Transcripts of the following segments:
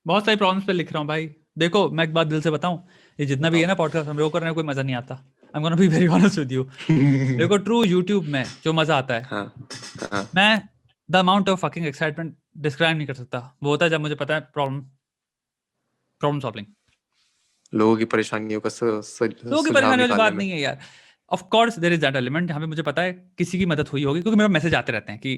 बहुत सारी प्रॉब्लम्स पे लिख रहा हूँ भाई। देखो मैं एक बात दिल से बताऊं, ये जितना भी है ना पॉडकास्ट हम लोग कर रहे हैं, कोई मजा नहीं आता। I am gonna be very honest with you. देखो ट्रू यूट्यूब में जो मजा आता है, हाँ हाँ मैं the amount of fucking excitement describe नहीं कर सकता। वो होता है जब मुझे पता है प्रॉब्लम सॉल्विंग। लोगों की परेशानियों का लोगों की सुझाव परेशानी वाली निकालने बात में। नहीं है यार। Of course there is that element, यहाँ पे मुझे पता है किसी की मदद हुई होगी, क्योंकि मेरे मैसेज आते रहते हैं कि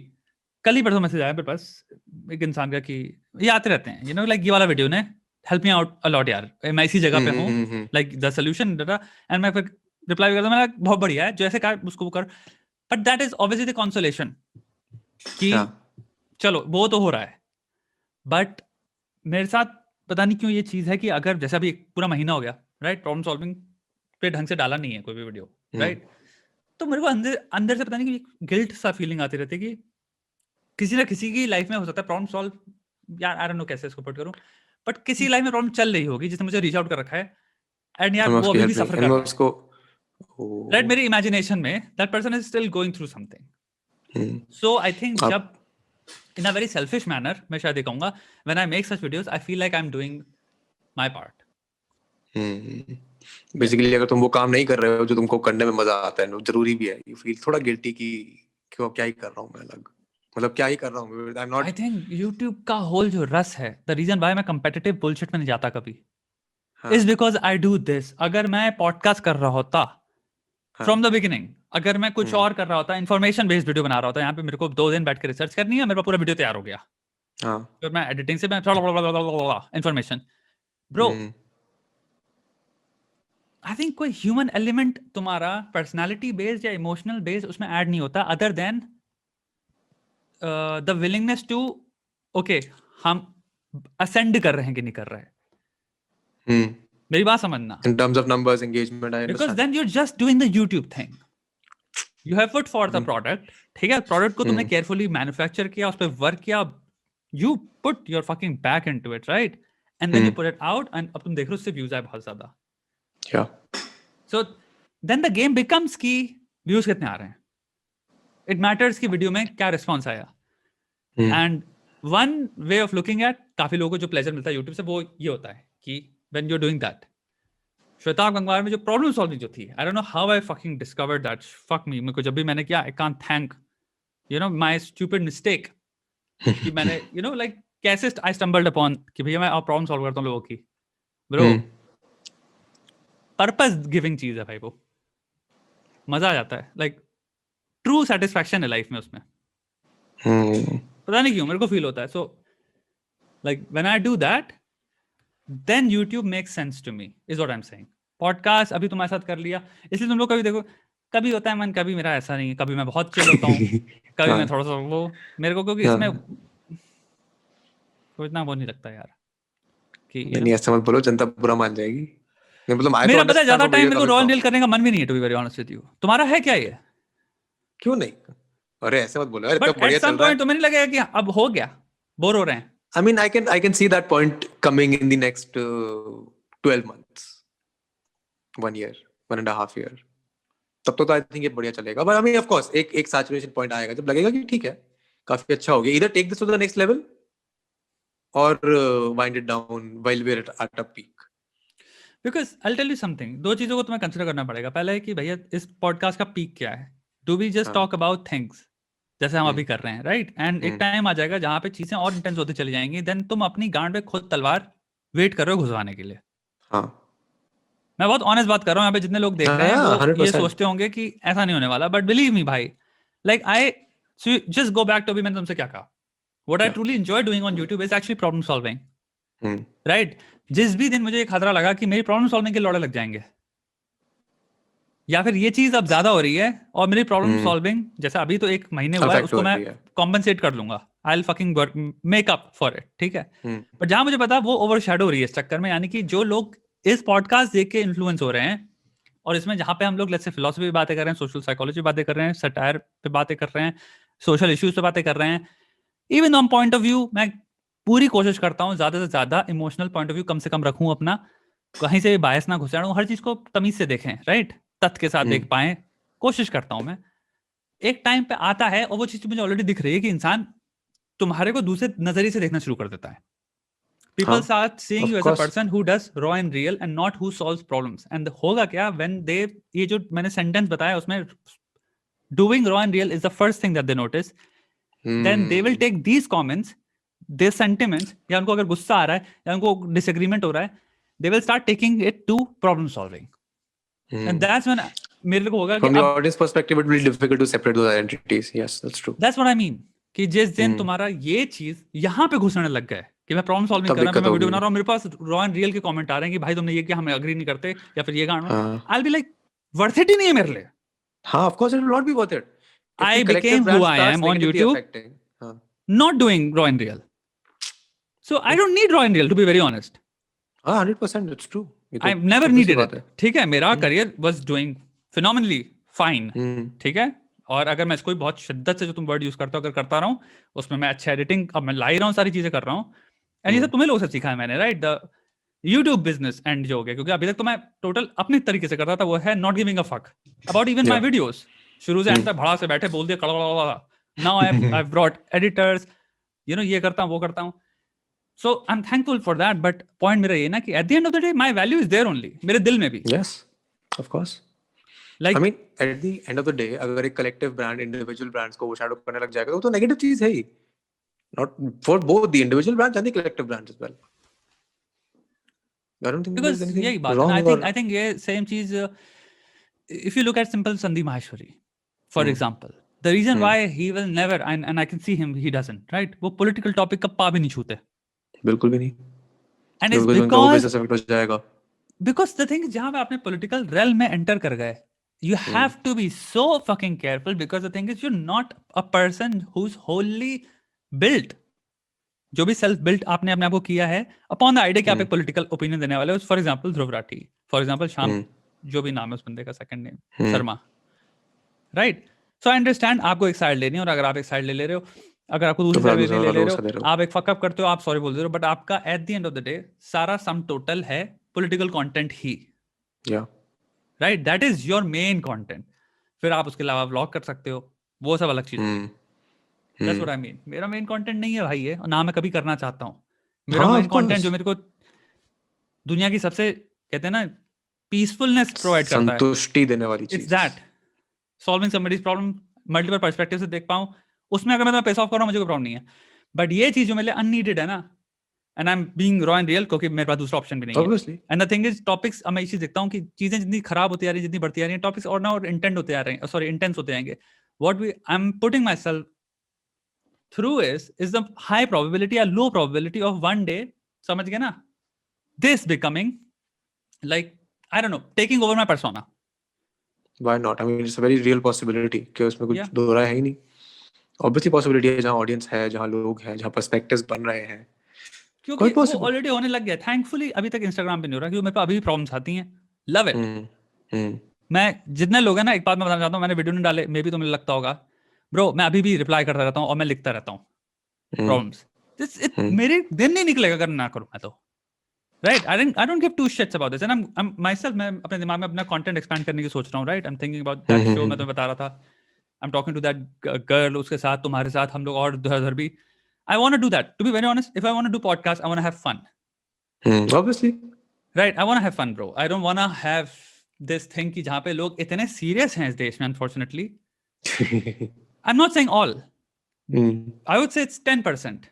कल ही परसों मैसेज आया मेरे पास एक इंसान का कि ये आते रहते हैं, यू नो लाइक ये वाला वीडियो ने help me out a lot यार, मैं इसी जगह पे हूँ, like the solution data. And मैं फिर रिप्लाई करता हूँ, मैंने कहा, बहुत बढ़िया है जो ऐसे कहा उसको वो कर। But that is obviously the consolation कि हाँ चलो वो तो हो रहा है। बट मेरे साथ पता नहीं क्यों ये चीज है कि अगर जैसे अभी एक पूरा महीना हो गया राइट, प्रॉब्लम सॉल्विंग पे ढंग से डाला नहीं है कोई भी वीडियो राइट, तो मेरे को अंदर अंदर से पता नहीं कि गिल्ट सा फीलिंग आती रहती है कि किसी ना किसी की लाइफ में हो सकता है प्रॉब्लम सॉल्व, यार आई डोंट नो कैसे इसको पुट करूं, बट किसी लाइफ में प्रॉब्लम चल रही होगी जिसने मुझे रीच आउट कर रखा है, एंड यार मैं वो उसकी अभी भी हेल्प नहीं, सफर एंड कर मैं रहा है उसको राइट, मेरी इमेजिनेशन में that person is still going through something. So I think आप जब इन अ वेरी सेल्फिश मैनर मैं शायद ये कहूंगा, when I make such videos I feel like I am doing my part. Basically अगर तुम वो काम नहीं कर रहे हो जो तुमको करने में मजा आता है, जरूरी भी है, यू फील थोड़ा गिल्टी कि क्यों, क्या ही कर रहा हूँ मैं अलग, मतलब क्या ही कर रहा हूँ, I am I not. Think YouTube का होल जो रस है, द रीजन वाई मैं कंपेटिटिव बुलशिट में नहीं जाता कभी, हाँ is because I do this. अगर मैं पॉडकास्ट कर रहा होता हाँ फ्रॉम द बिगिनिंग, अगर मैं कुछ और कर रहा होता, इन्फॉर्मेशन बेस्ड वीडियो बना रहा होता, यहाँ पे मेरे को 2 दिन बैठ के रिसर्च करनी है, मेरे पास पूरा वीडियो तैयार हो गया, हाँ फिर मैं एडिटिंग से मैं इन्फॉर्मेशन ब्रो, आई थिंक कोई ह्यूमन एलिमेंट तुम्हारा पर्सनालिटी बेस्ड या इमोशनल बेस्ड उसमें ऐड नहीं होता, other than the willingness to okay हम असेंड कर रहे हैं कि नहीं कर रहे हैं। मेरी बात समझना, in terms of numbers engagement, I because understand. Then you're just doing the YouTube thing, you have put for the product, ठीक है, प्रोडक्ट को तुमने केयरफुली मैन्युफैक्चर किया, उस पर वर्क किया, you put your fucking back into it right, and then you put it out, and अब तुम देख रहे हो उससे व्यूज आए बहुत ज्यादा। क्या so then the game becomes की व्यूज कितने आ रहे हैं, इट मैटर्स की वीडियो में क्या रिस्पॉन्स आया। And one way of looking at, काफी लोगों को जो प्लेजर मिलता है यूट्यूब से वो ये होता है कि when you are doing that, Shweta Gangwar में जो प्रॉब्लम सॉल्विंग जो थी, I don't know how I fucking discovered that, fuck me, मेरे को जब भी मैंने किया I can't thank you know my stupid mistake, कि मैंने यू नो लाइक कैसे आई स्टम्बल्ड अपॉन कि भैया मैं प्रॉब्लम सॉल्व करता हूँ लोगों की, ब्रो पर्पस गिविंग चीज है भाई, वो मजा आ जाता है, लाइक ट्रू सेटिस्फैक्शन है लाइफ में उसमें, पता नहीं क्यों मेरे को फील होता है। So like when I do that then YouTube makes sense to me, is what I am saying. Podcast अभी तुम्हारे साथ कर लिया, इसलिए तुम लोग कभी देखो, कभी होता है मन, कभी मेरा ऐसा नहीं है, कभी मैं बहुत चिल होता हूँ, कभी मैं हाँ थोड़ा सा वो, मेरे को क्योंकि इसमें हाँ, कोई इतना वो नहीं लगता यार कि नहीं नहीं, ऐसा मत बोलो, जनता बुरा मान जाएगी। नहीं, मतलब आई तो मेरा पता है अंडरस्टैंड ज्यादा from where time you are मेरे को कमिंग रॉयल फ्रॉम। नील करने का मन भी नहीं है, to be very honest with you. तुम्हारा है क्या ये? क्यों नहीं? अरे ऐसे मत बोलो यार, इतना बट एट बढ़िया सम चल रहा पॉइंट है। तुम्हें नहीं लगेगा कि अब हो गया, बोर हो रहे हैं? I mean, I can see that point coming in the next 12 months, 1 year, 1.5 year. तब तो आई थिंक ये बढ़िया चलेगा, but I mean of course एक एक सैचुरेशन पॉइंट आएगा जब लगेगा कि ठीक है, काफी अच्छा हो गया, इधर take this to the next level और wind it down while we are at a peak. Because I tell you something, दो चीजों को तुम्हें कंसिडर करना पड़ेगा। पहला है कि भैया इस पॉडकास्ट का पीक क्या है, डू वी जस्ट हाँ टॉक अबाउट थिंग्स जैसे हम अभी कर रहे हैं राइट, एंड एक टाइम आ जाएगा जहां पे चीजें और इंटेंस होती चली जाएंगी, देन तुम अपनी गांड पे खुद तलवार वेट कर रहे हो घुसवाने के लिए। हाँ मैं बहुत ऑनेस्ट बात कर रहा हूँ, यहाँ पे जितने लोग देख रहे हैं हाँ, वो ये 100%। सोचते होंगे कि ऐसा नहीं होने वाला, बट बिलीव मी भाई, like I just go back to, अभी मैंने तुमसे क्या कहा, व्हाट आई क्या? Truly enjoy doing on YouTube is actually problem solving hmm right. जिस भी दिन मुझे ये खतरा लगा कि मेरी प्रॉब्लम सॉल्विंग के लौड़े लग जाएंगे, या फिर ये चीज अब ज्यादा हो रही है और मेरी प्रॉब्लम सॉल्विंग जैसे अभी तो 1 महीने हुआ है अफेक्ट हो उसको मैं रही है। कॉम्पनसेट कर लूंगा, I will fucking work make up for it, ठीक है। हम्म पर जहां मुझे पता वो ओवर शेडो हो रही है इस चक्कर में, यानी कि जो लोग इस पॉडकास्ट देख के इन्फ्लुएंस हो रहे हैं, और इसमें जहां पे हम लोग लेट्स से फिलोसफी पे बातें कर रहे हैं, सोशल साइकोलॉजी पे बातें कर रहे हैं, सटायर पे बातें कर रहे हैं, सोशल इश्यूज पे बातें कर रहे हैं, even on point of view मैं पूरी कोशिश करता हूँ ज्यादा से ज्यादा इमोशनल पॉइंट ऑफ व्यू कम से कम रखूं अपना, कहीं से बायस ना घुसाऊं, हर चीज को तमीज से देखें राइट, तथ्य के साथ देख हम्म पाए, कोशिश करता हूं मैं। एक टाइम पे आता है और वो चीज मुझे ऑलरेडी दिख रही है कि इंसान तुम्हारे को दूसरे नजरिए से देखना शुरू कर देता है, people हाँ, start seeing of you as a course. person who does raw and real and not who solves problems. And होगा क्या when they, ये जो मैंने sentence बताया उसमें doing raw and real is the first thing that they notice. Then they will take these comments, these sentiments, या उनको अगर गुस्सा आ रहा है या उनको disagreement हो रहा है, they will start taking it to problem solving. And that's when मेरे को होगा कि From the अब audience perspective, it will be difficult to separate those identities. Yes, that's true. that's what I mean कि जिस दिन तुम्हारा ये चीज यहाँ पे घुसने लग गया है कि मैं प्रॉब्लम सॉल्विंग तब कर रहा हूँ, मैं दिक्कत वीडियो होगी। बना रहा हूँ, मेरे पास रॉ एंड रियल के कमेंट आ रहे हैं कि भाई तुमने ये किया, हम एग्री नहीं करते, या फिर ये गाना, हाँ। I'll be like worth it ही नहीं है मेरे लिए. हाँ, of course it will not be worth it. If I the collective became who brand I starts am on negatively YouTube affecting, हाँ. not doing raw and real. So I don't need raw and real, to be very honest. हाँ, 100% it's true. ये तो I've never obvious needed बात it. है। ठीक है, मेरा career was doing phenomenally fine. ठीक है, और अगर मैं इसको बहुत शिद्दत से, जो तुम वर्ड यूज करते हो, अगर करता रहा हूँ, उसमें मैं अच्छा एडिटिंग, अब मैं ला ही रहा हूँ, सारी चीजें कर रहा हूँ, एंड ये सब तुम्हें लोगों से सीखा है मैंने, right? The YouTube business and जो हो गया, क्योंकि अभी तक तो मैं टोटल अपने तरीके से करता था, वो है not giving a fuck about even my videos. शुरू से एंड तक भड़ा से बैठे बोल दिया कड़ा. Now I have brought editors, you know, ये करता हूँ, वो करता हूँ. So I am thankful for that. But point मेरा ये ना कि at the end of the day my value is there only, मेरे दिल में भी. Yes, of course. Like, I mean, at the end of the day, अगर एक collective brand individual brands को shadow करने लग जाएगा, तो negative चीज है ही. Not for both the individual brands and the collective brands as well. I don't think because there's anything यही बात है wrong ना, I or think ये same चीज, if you look at simple Sandeep Maheshwari, for example, the reason why he will never, and I can see him, he doesn't, right? वो political topic का पा भी नहीं छूते. बिल्कुल भी नहीं. And it's Because उनका वो because business effect हो जाएगा. because the thing is, जहाँ पे आपने political realm में enter कर गए, you have to be so fucking careful, because the thing is, you're not a person who's wholly built. जो भी सेल्फ बिल्ट आपने अपने आप को किया है अपॉन द आइडिया कि आप एक पॉलिटिकल ओपिनियन देने वाले हो. For example Dhruv Rathee, for example Shyam, जो भी नाम है उस बंदे का second name, Sharma, right? So I understand आपको एक साइड लेनी है, और अगर आप एक साइड ले रहे हो, अगर आपको दूसरी साइड ले रहे हो, आप एक फकअप करते हो, आप सॉरी बोल रहे हो, बट आपका eight the end of the day सारा सम टोटल है political content he, right? That is your main content. फिर आप उसके अलावा व्लॉग कर सकते हो, वो सब अलग चीज है. That's what I mean. मेरा मेन कंटेंट नहीं है भाई ये, और ना मैं कभी करना चाहता हूँ. मेरा मेन कंटेंट जो मेरे को दुनिया की सबसे, कहते हैं ना, पीसफुलनेस प्रोवाइड करता है, संतुष्टि देने वाली चीज. It's that solving somebody's problem multiple perspective से देख पाऊँ, उसमें अगर मैं पैसा ऑफ कर रहा हूँ, मुझे कोई प्रॉब्लम नहीं है. बट ये चीज जो मेरे लिए अननीडेड है ना, and I am being raw and real, क्योंकि मेरे पास दूसरा ऑप्शन भी नहीं है. Obviously. And the thing is, topics, मैं ये चीज देखता हूँ कि चीजें जितनी खराब होती आ रही है, जितनी बढ़ती आ रही है, टॉपिक्स और ना और इंटेंट होते आ रहे हैं, सॉरी इंटेंस होते आएंगे. What we I am putting myself through is the high probability or low probability of one day, समझ गए ना, this becoming like, I don't know, taking over my persona. Why not? I mean, it's a very real possibility कि उसमें कुछ दो राय है ही नहीं. Obviously possibility है, जहाँ audience है, जहाँ लोग हैं, जहाँ perspectives बन रहे हैं, क्योंकि वो ऑलरेडी होने लग गया. थैंकफुली अभी तक इंस्टाग्राम पे नहीं हो रहा, क्योंकि मेरे पास अभी भी प्रॉब्लम्स आती हैं. Love it. मैं जितने लोग हैं ना, एक बात मैं बताना चाहता हूँ, मैंने वीडियो नहीं डाले, मे भी तुम्हें लगता होगा ब्रो, मैं अभी भी रिप्लाई करता रहता हूँ और मैं लिखता रहता हूँ प्रॉब्लम्स. मेरे दिन नहीं निकलेगा अगर ना करूँ मैं तो, right? I don't give two shits about this, and I am myself, मैं अपने दिमाग में अपना कंटेंट एक्सपैंड करने की सोच रहा हूँ, right? I am thinking about that show, मैं तुम्हें बता रहा था, I am talking to that girl, उसके साथ, तुम्हारे साथ, हम लोग और उधर भी. I want to do that, to be very honest. If I want to do podcast, I want to have fun, obviously, right? I want to have fun bro. I don't want to have this thing कि जहाँ पे लोग इतने serious हैं इस देश में, unfortunately. I'm not saying all. I would say it's 10%.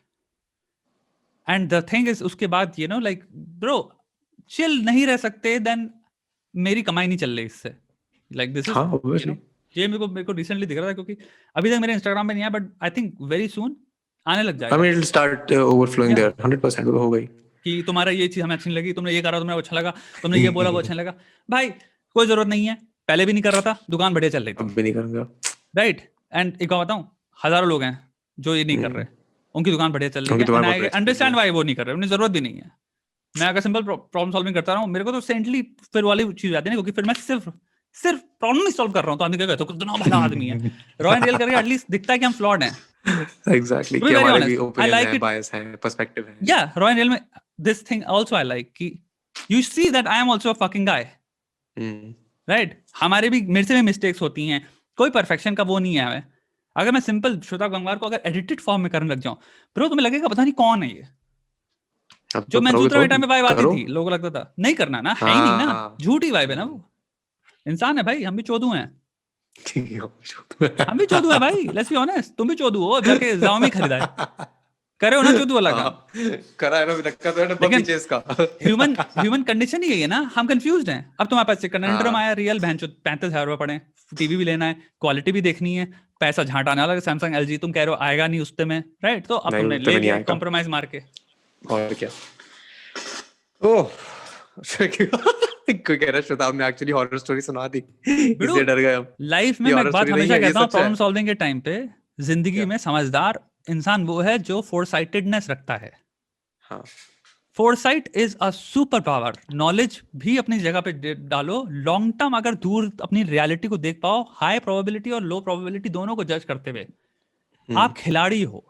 And the thing is, उसके बाद, you know, like, bro, chill नहीं रह सकते, then मेरी कमाई नहीं चल रही इससे. Like, this is, you know, ये मेरे को recently दिख रहा था, क्योंकि अभी तक मेरे Instagram में नहीं है, but I think very soon आने लग जाएगा. I mean, it'll start overflowing there. 100% वो हो गई. कि तुम्हारा ये चीज हमें अच्छी नहीं लगी, तुमने ये करा, तुम्हें अच्छा लगा, तुमने ये बोला, वो अच्छा लगा. भाई कोई जरूरत नहीं है, पहले भी नहीं कर रहा था, दुकान बढ़िया चल रही थी, अब भी नहीं करूंगा, राइट? एंड एक बात बताऊं, हजारों लोग हैं जो ये नहीं कर रहे, उनकी दुकान बढ़िया चल रही है, आई अंडरस्टैंड व्हाई वो नहीं कर रहे, उन्हें जरूरत भी नहीं है. मैं अगर सिंपल प्रॉब्लम सॉल्विंग करता रहा हूँ, मेरे को तो सेंटली फिर वाली चीज आती है ना, क्योंकि फिर मैं सिर्फ प्रॉब्लम ही सॉल्व कर रहा हूँ, तो आदमी कहेगा तो कितना भला आदमी है. रॉ एंड रियल करके एटलीस्ट दिखता है कि हम फ्लॉड हैं. एग्जैक्टली, कि हमारे भी ओपिनियन है, बायस है, पर्सपेक्टिव है. या रॉ एंड रियल में this thing also I like कि you see that I am also a fucking guy, right? हमारे भी, मेरे से भी मिस्टेक्स होती हैं, कोई परफेक्शन का वो नहीं है. हमें अगर मैं सिंपल श्वेता गंगवार को अगर एडिटेड फॉर्म में करने लग जाऊं, ब्रो, तुम्हें लगेगा पता नहीं कौन है ये, अब जो तो मैं करोगे सूत्रा तो टाइम में वाइब आती करो। थी, लोगों को लगता था नहीं करना ना, है ही नहीं ना, हाँ झूठी वाइब है ना वो। इंसान है भाई, हम भी चोदू हैं, ठीक है हम भी चोदू है भाई, लेट्स बी ऑनेस्ट। तुम भी चोदू हो, जाके Xiaomi खरीदा है, करे हो ना चोदू वाला काम। करा है ना, रखा तो है ना लेकिन पीछे इसका ह्यूमन कंडीशन ही यही है ना, हम कंफ्यूज्ड हैं। अब तुम्हारे पास कंडक्टरम हाँ आया रियल, बहन चो 35,000 रुपए पड़े, टीवी भी लेना है, क्वालिटी भी देखनी है, पैसा झांट आने वाला है सैमसंग एलजी, तुम कह रहे हो आएगा नहीं उसते में, राइट? तो अब नहीं तुमने उतने ले में नहीं लिया आएगा कॉम्प्रोमाइज मार के। और क्या। ओह कोई कह रहा है श्वेताब ने एक्चुअली हॉरर स्टोरी सुना दी बिड़ू, इसलिए डर गए हम। लाइफ में ये मैं हॉरर एक बात स्टोरी नहीं हमेशा है, ये कहता हूँ सच है। प्रॉब्लम सॉल्विंग के टाइम पे, जिंदगी क्या? में समझदार इंसान वो है जो फोरसाइटेडनेस रखता है। हाँ foresight is a super power. Knowledge भी अपनी जगह पे डालो, लॉन्ग टर्म अगर दूर अपनी रियलिटी को देख पाओ, हाई प्रोबेबिलिटी और लो प्रोबेबिलिटी दोनों को जज करते हुए आप खिलाड़ी हो।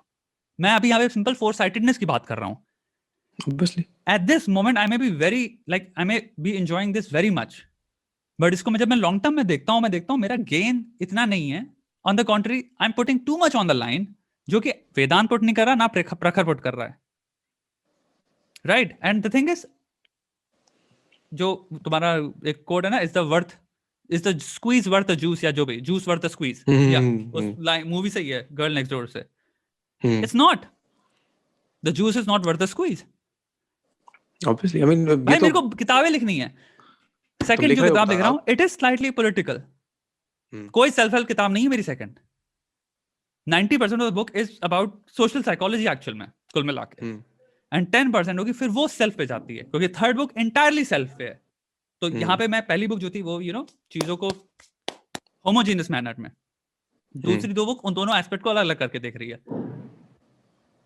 मैं अभी यहाँ पे सिंपल फोरसाइटेडनेस की बात कर रहा हूँ। Obviously at this moment I may be very like I may be enjoying this very much, but इसको मैं जब मैं लॉन्ग टर्म में देखता हूँ मेरा गेन इतना नहीं है। On the contrary I am putting too much on the line, जो कि वेदांत पुट नहीं कर रहा ना प्रखर पुट कर रहा है, right? And the thing is, जो तुम्हारा एक कोड है ना, is the squeeze worth the juice, या जो भी जूस वर्थ द स्क्वीज, या उस लाइन मूवी से ही है, गर्ल नेक्स्ट डोर से। It's not, the juice is not worth the squeeze. Obviously I mean भाई ये तो मेरे को किताबें लिखनी है, सेकंड लिख जो रहे हो किताब लिख रहा हूँ आप। It is slightly political. कोई सेल्फ हेल्प किताब नहीं है मेरी second. 90% of the book is about social psychology actual में, कुल मिला के, एंड 10% होगी फिर वो सेल्फ पे जाती है, क्योंकि थर्ड बुक इंटायरली सेल्फ पे है। तो यहाँ पे मैं पहली बुक जो थी वो चीजों को होमोजीनियस मैनर में, दूसरी दो बुक उन दोनों एस्पेक्ट को अलग अलग करके देख रही है।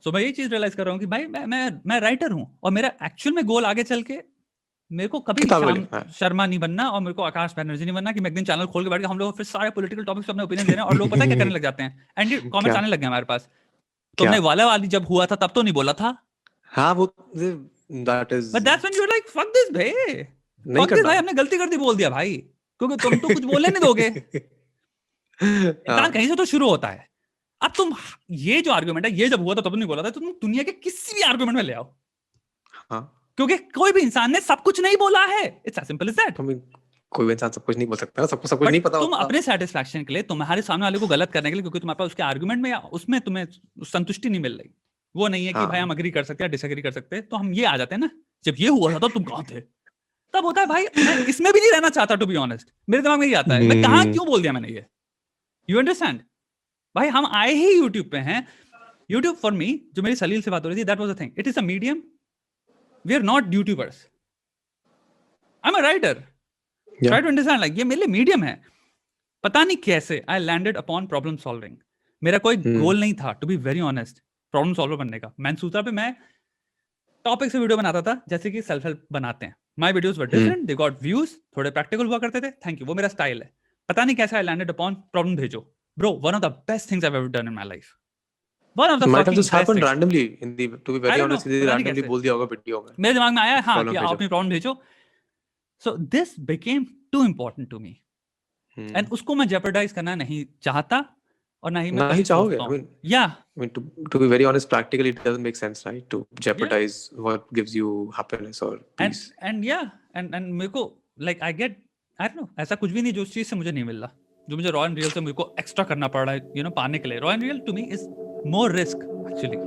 सो मैं ये चीज रियलाइज कर रहा हूँ कि भाई मैं राइटर हूँ, और मेरा एक्चुअल में गोल आगे चल के मेरे को कभी किताबें श्याम लिखना है। शर्मा नहीं बनना, और मेरे को आकाश बैनर्जी नहीं बनना कि मैं एक दिन चैनल खोल के बैठ के हम लोग फिर सारे पॉलिटिकल टॉपिक्स पे अपने ओपिनियन दे रहे हैं, और लोग पता है क्या करने लग जाते हैं, एंड कमेंट्स क्या? आने लग गए हमारे पास, क्या? तुमने वाली जब हुआ था तब तो नहीं बोला था। हाँ वो that is but that's when you are like fuck this भाई, नहीं फक दिस करना भाई, हमने गलती कर दी बोल दिया भाई, क्योंकि तुम तो कुछ बोलने नहीं दोगे। इंसान कहीं से तो शुरू होता है। अब तुम ये जो आर्गुमेंट है, ये जब हुआ था तब नहीं बोला था, तो तुम दुनिया के किसी भी आर्गुमेंट में ले आओ, हाँ क्योंकि कोई भी इंसान ने सब कुछ नहीं बोला है। It's as simple as that. कोई भी इंसान सब कुछ नहीं बोल सकता ना, सबको सब कुछ नहीं पता तुम होता। अपने सेटिस्फैक्शन के लिए, तुम्हारे सामने वाले को गलत करने के लिए, क्योंकि तुम्हारे पास उसके आर्गुमेंट में या उसमें तुम्हें संतुष्टि नहीं मिल रही, वो नहीं है कि भाई हम अग्री कर सकते हैं, डिसएग्री कर सकते हैं, तो हम ये आ जाते हैं ना, जब ये हुआ था तब तुम कहाँ थे, तब होता है भाई मैं इसमें भी नहीं रहना चाहता, टू बी ऑनेस्ट। मेरे दिमाग में ये आता है, मैं कहाँ क्यों बोल दिया मैंने ये, यू अंडरस्टैंड? भाई हम आए ही यूट्यूब पे हैं। यूट्यूब फॉर मी, जो मेरी सलील से बात हो रही थी, that was the thing, it is a medium, we are not YouTubers, I am a writer, try to understand, like ये मेरे लिए मीडियम है। पता नहीं कैसे I landed upon problem solving. मेरा कोई गोल नहीं था, to be very honest, problem solver बनने का। मैनसूत्रा पे मैं टॉपिक से वीडियो बनाता था, जैसे कि सेल्फ हेल्प बनाते हैं। My videos were different, they got views, थोड़े प्रैक्टिकल हुआ करते थे, थैंक यू, वो मेरा स्टाइल है। पता नहीं कैसे आई लैंडेड अपॉन प्रॉब्लम भेजो। Bro, one of the best things I have ever done in my life, one of the might have fucking just best happened things. randomly in the to be I very don't know, honest इधर पता नहीं randomly कैसे बोल दिया होगा video में मेरे दिमाग में आया, हाँ, प्रॉब्लम कि आप भेजो। अपनी प्रॉब्लम भेजो। So this became too important to me, and उसको मैं जेपरडाइज करना नहीं चाहता, और ना ही मैं ना कभी ही चाहोगे। सोचता I हूँ। mean, Yeah, I mean to be very honest, practically it doesn't make sense, right? To jeopardize what gives you happiness or peace. and मेरे को like I get, I don't know, ऐसा कुछ भी नहीं जो उस चीज से मुझे नहीं मिल रहा, जो मुझे रॉ एंड रियल से मेरे को एक्स्ट्रा करना पड़ रहा है, पाने के लिए। Raw and real to me is more risk actually.